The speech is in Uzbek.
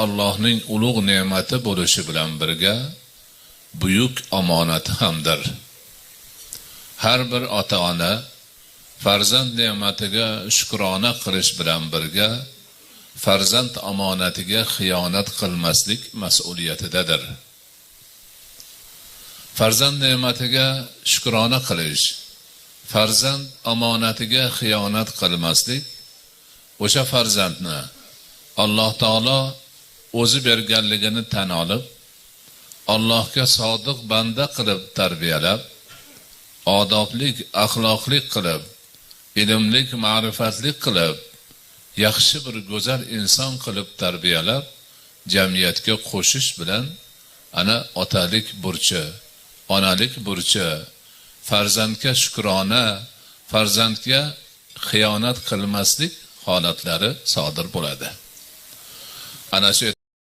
Allohning ulug' ne'mati bo'lishi bilan birga buyuk omonati hamdir. Har bir ota-ona farzand ne'matiga shukrona qilish bilan birga farzand omonatiga xiyonat qilmaslik mas'uliyatidadir. Farzand ne'matiga shukrona qilish, farzand omonatiga xiyonat qilmaslik, o'sha farzandni Alloh taolo o'zi berganligini tan olib, Allohga sodiq banda qilib tarbiyalab, odoblik, axloqlik qilib, ilmlik, ma'rifatlik qilib, yaxshi bir go'zal inson qilib tarbiyalab, jamiyatga qo'shish bilan ana otalik burchi, onalik burchi, farzandga shukrona, farzandga xiyonat qilmaslik holatlari sodir bo'ladi. Ana shu